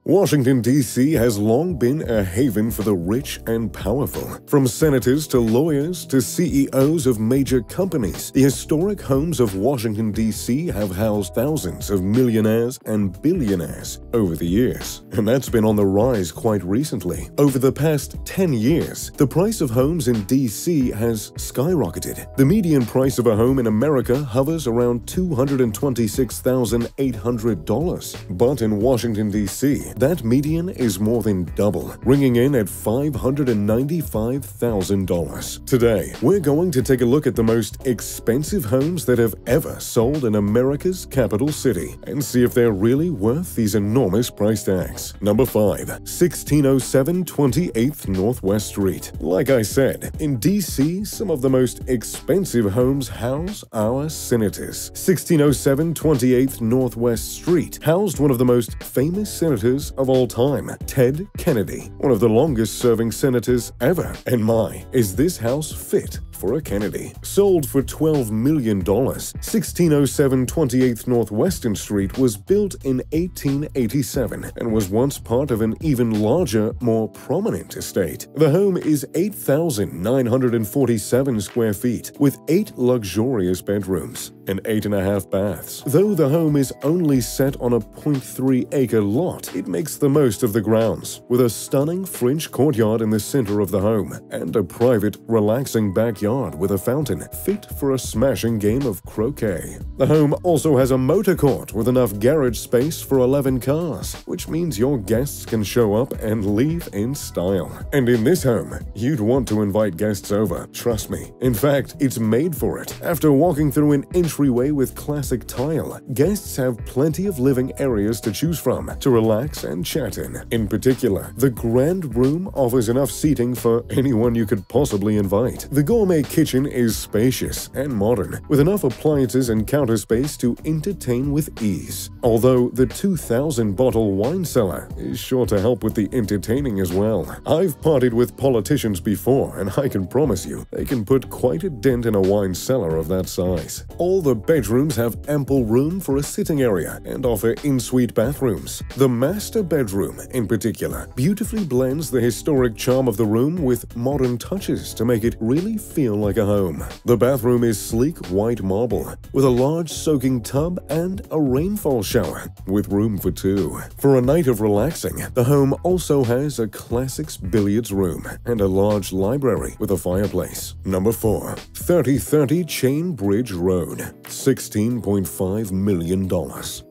Washington, D.C. has long been a haven for the rich and powerful. From senators to lawyers to CEOs of major companies, the historic homes of Washington, D.C. have housed thousands of millionaires and billionaires over the years. And that's been on the rise quite recently. Over the past 10 years, the price of homes in D.C. has skyrocketed. The median price of a home in America hovers around $226,800. But in Washington, D.C., that median is more than double, ringing in at $595,000. Today, we're going to take a look at the most expensive homes that have ever sold in America's capital city and see if they're really worth these enormous price tags. Number 5. 1607 28th Northwest Street. Like I said, in D.C., some of the most expensive homes house our senators. 1607 28th Northwest Street housed one of the most famous senators of all time, Ted Kennedy, one of the longest-serving senators ever. And my, is this house fit for a Kennedy? Sold for $12 million, 1607 28th Northwestern Street was built in 1887 and was once part of an even larger, more prominent estate. The home is 8,947 square feet with 8 luxurious bedrooms and 8.5 baths. Though the home is only set on a 0.3-acre lot, it makes the most of the grounds, with a stunning French courtyard in the center of the home and a private, relaxing backyard with a fountain fit for a smashing game of croquet. The home also has a motor court with enough garage space for 11 cars, which means your guests can show up and leave in style. And in this home, you'd want to invite guests over, trust me. In fact, it's made for it. After walking through an entryway with classic tile, guests have plenty of living areas to choose from to relax and chat in. In particular, the grand room offers enough seating for anyone you could possibly invite. The gourmet kitchen is spacious and modern, with enough appliances and counter space to entertain with ease. Although the 2,000-bottle wine cellar is sure to help with the entertaining as well. I've partied with politicians before, and I can promise you, they can put quite a dent in a wine cellar of that size. All the bedrooms have ample room for a sitting area and offer en-suite bathrooms. The master bedroom, in particular, beautifully blends the historic charm of the room with modern touches to make it really feel like a home. The bathroom is sleek white marble, with a large soaking tub and a rainfall shower, with room for 2. For a night of relaxing, the home also has a classics billiards room and a large library with a fireplace. Number 4. 3030 Chain Bridge Road, $16.5 million.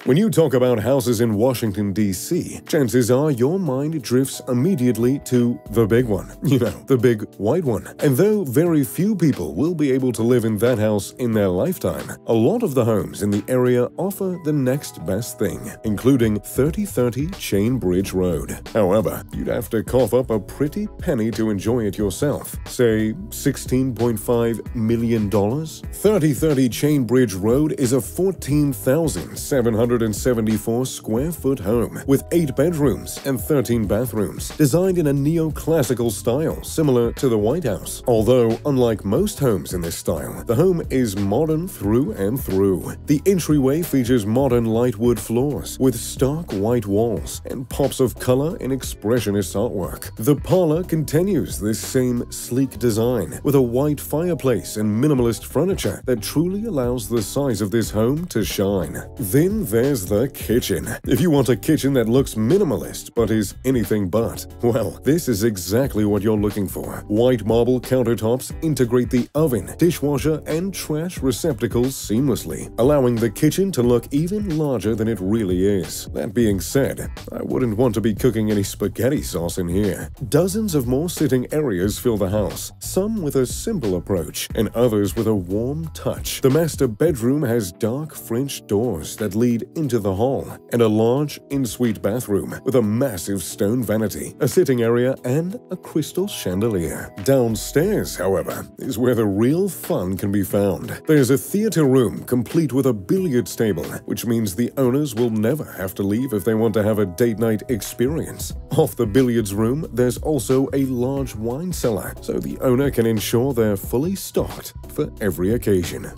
When you talk about houses in Washington, D.C., chances are your mind drifts immediately to the big one. You know, the big white one. And though very few people will be able to live in that house in their lifetime, a lot of the homes in the area offer the next best thing, including 3030 Chain Bridge Road. However, you'd have to cough up a pretty penny to enjoy it yourself. Say, $16.5 million? 3030 Chain Bridge Road is a 14,774 square foot home with 8 bedrooms and 13 bathrooms, designed in a neoclassical style similar to the White House. Although, unlike most homes in this style, the home is modern through and through. The entryway features modern light wood floors with stark white walls and pops of color in expressionist artwork. The parlor continues this same sleek design with a white fireplace and minimalist furniture that truly allows the size of this home to shine. Then there's the kitchen. If you want a kitchen that looks minimalist but is anything but, well, this is exactly what you're looking for. White marble countertops integrate the oven, dishwasher, and trash receptacles seamlessly, allowing the kitchen to look even larger than it really is. That being said, I wouldn't want to be cooking any spaghetti sauce in here. Dozens of more sitting areas fill the house, some with a simple approach and others with a warm touch. The master bedroom has dark French doors that lead into the hall and a large en-suite bathroom with a massive stone vanity, a sitting area, and a crystal chandelier. Downstairs, however, is where the real fun can be found. There's a theater room complete with a billiards table, which means the owners will never have to leave if they want to have a date night experience. Off the billiards room, there's also a large wine cellar, so the owner can ensure they're fully stocked for every occasion.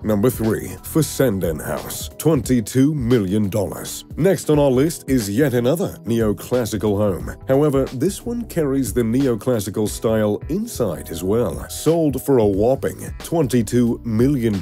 Number 3. Fessenden House, $22 million. Next on our list is yet another neoclassical home. However, this one carries the neoclassical style inside as well. Sold for a whopping $22 million.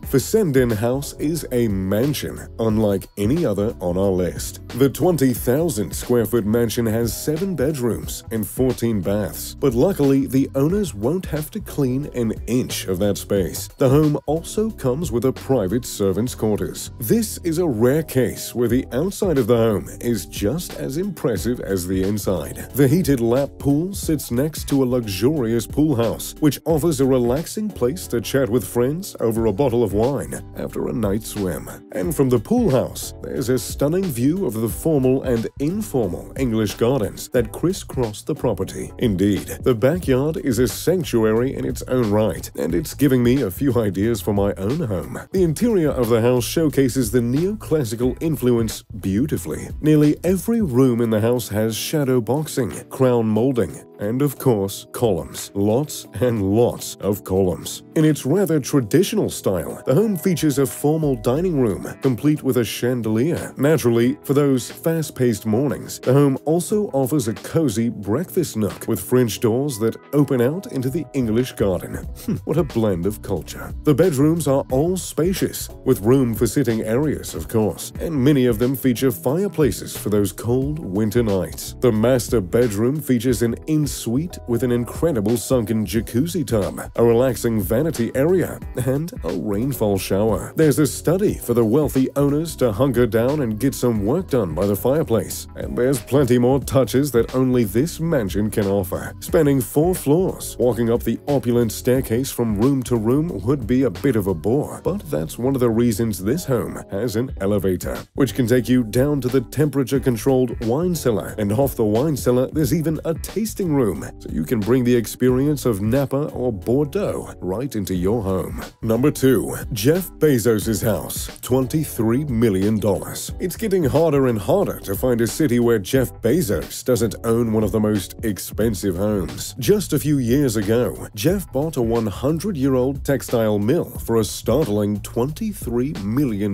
Fessenden House is a mansion, unlike any other on our list. The 20,000 square foot mansion has 7 bedrooms and 14 baths, but luckily the owners won't have to clean an inch of that space. The home also comes with a private servant's quarters. This is a rare case where the outside of the home is just as impressive as the inside. The heated lap pool sits next to a luxurious pool house, which offers a relaxing place to chat with friends over a bottle of wine after a night swim. And from the pool house, there's a stunning view of the formal and informal English gardens that crisscross the property. Indeed, the backyard is a sanctuary in its own right, and it's giving me a few ideas for my own home. The interior of the house showcases the neoclassical influence beautifully. Nearly every room in the house has shadow boxing, crown molding, and of course, columns. Lots and lots of columns. In its rather traditional style, the home features a formal dining room, complete with a chandelier. Naturally, for those fast-paced mornings, the home also offers a cozy breakfast nook with French doors that open out into the English garden. What a blend of culture. The bedrooms are all spacious, with room for sitting areas, of course, and many of them feature fireplaces for those cold winter nights. The master bedroom features an in-suite with an incredible sunken jacuzzi tub, a relaxing vanity area, and a rainfall shower. There's a study for the wealthy owners to hunker down and get some work done by the fireplace, and there's plenty more touches that only this mansion can offer. Spanning 4 floors, walking up the opulent staircase from room to room would be a bit of a bore, but that's one of the reasons this home has an elevator, which can take you down to the temperature-controlled wine cellar, and off the wine cellar there's even a tasting room, so you can bring the experience of Napa or Bordeaux right into your home. Number 2. Jeff Bezos' house, $23 million. It's getting harder and harder to find a city where Jeff Bezos doesn't own one of the most expensive homes. Just a few years ago, Jeff bought a 100-year-old textile mill for a startling $23 million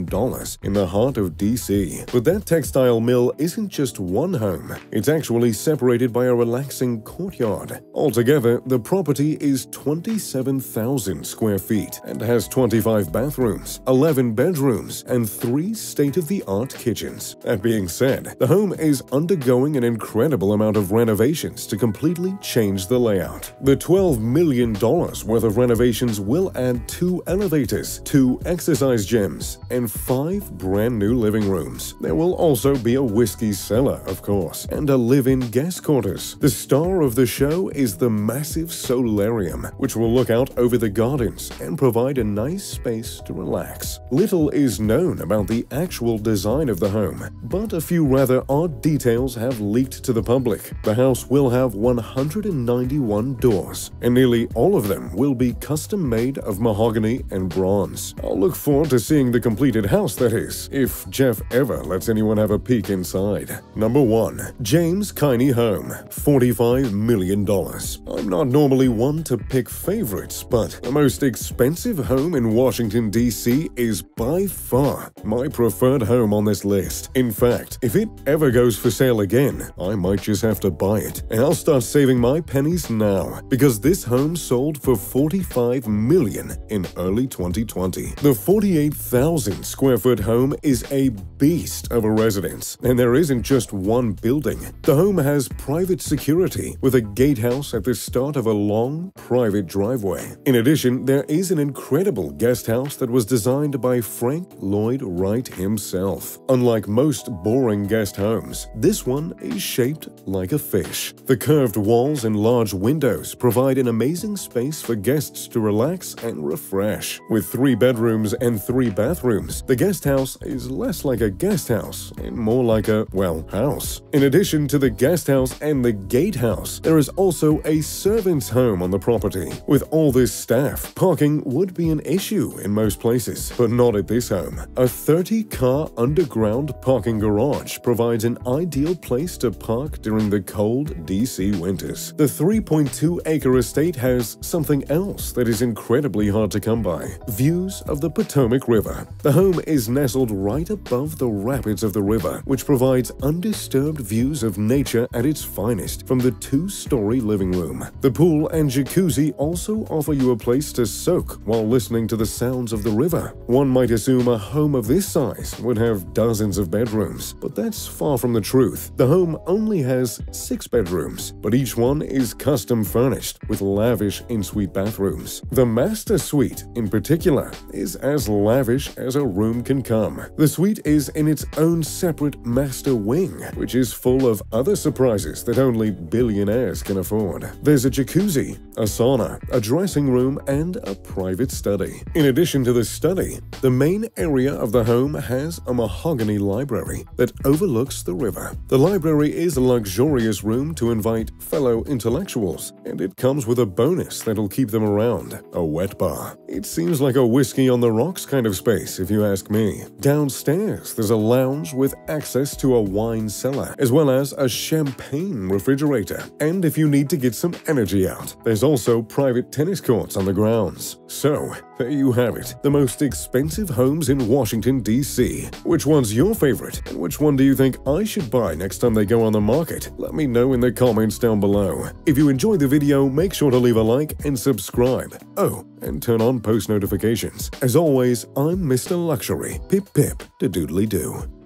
in the heart of DC. But that textile mill isn't just one home. It's actually separated by a relaxing courtyard. Altogether, the property is 27,000 square feet and has 25 bathrooms, 11 bedrooms, and 3 state-of-the-art kitchens. That being said, the home is undergoing an incredible amount of renovations to completely change the layout. The $12 million worth of renovations will add 2 elevators, 2 exercise gyms, and 5 brand new living rooms. There will also be a whiskey cellar, of course, and a live-in guest quarters. The star of the show is the massive solarium, which will look out over the gardens and provide a nice space to relax. Little is known about the actual design of the home, but a few rather odd details have leaked to the public. The house will have 191 doors, and nearly all of them will be custom-made of mahogany and bronze. I'll look forward to seeing the completed house, that is, if Jeff ever lets anyone have a peek inside. Number 1. James Kiney Home, $45 million. I'm not normally one to pick favorites, but the most expensive home in Washington, D.C. is by far my preferred home on this list. In fact, if it ever goes for sale again, I might just have to buy it. And I'll start saving my pennies now, because this home sold for $45 million in early 2020. The 48,000 square foot home is a beast of a residence, and there isn't just one building. The home has private security with a gatehouse at the start of a long, private driveway. In addition, there is an incredible guest house that was designed by Frank Lloyd Wright himself. Unlike most boring guest homes, this one is shaped like a fish. The curved walls and large windows provide an amazing space for guests to relax and refresh. With 3 bedrooms and 3 bathrooms, the guest house is less like a guest house and more like a, well, house. In addition to the guest house and the gatehouse, house. There is also a servant's home on the property. With all this staff, parking would be an issue in most places, but not at this home. A 30-car underground parking garage provides an ideal place to park during the cold DC winters. The 3.2-acre estate has something else that is incredibly hard to come by: views of the Potomac River. The home is nestled right above the rapids of the river, which provides undisturbed views of nature at its finest from the 2-story living room. The pool and jacuzzi also offer you a place to soak while listening to the sounds of the river. One might assume a home of this size would have dozens of bedrooms, but that's far from the truth. The home only has 6 bedrooms, but each one is custom furnished with lavish in-suite bathrooms. The master suite, in particular, is as lavish as a room can come. The suite is in its own separate master wing, which is full of other surprises that only billionaires can afford. There's a jacuzzi, a sauna, a dressing room, and a private study. In addition to the study, the main area of the home has a mahogany library that overlooks the river. The library is a luxurious room to invite fellow intellectuals, and it comes with a bonus that'll keep them around: a wet bar. It seems like a whiskey on the rocks kind of space, if you ask me. Downstairs, there's a lounge with access to a wine cellar, as well as a champagne refrigerator. And if you need to get some energy out, there's also private tennis courts on the grounds. So, there you have it, the most expensive homes in Washington, D.C. Which one's your favorite, and which one do you think I should buy next time they go on the market? Let me know in the comments down below. If you enjoyed the video, make sure to leave a like and subscribe. Oh, and turn on post notifications. As always, I'm Mr. Luxury. Pip pip to doodly do.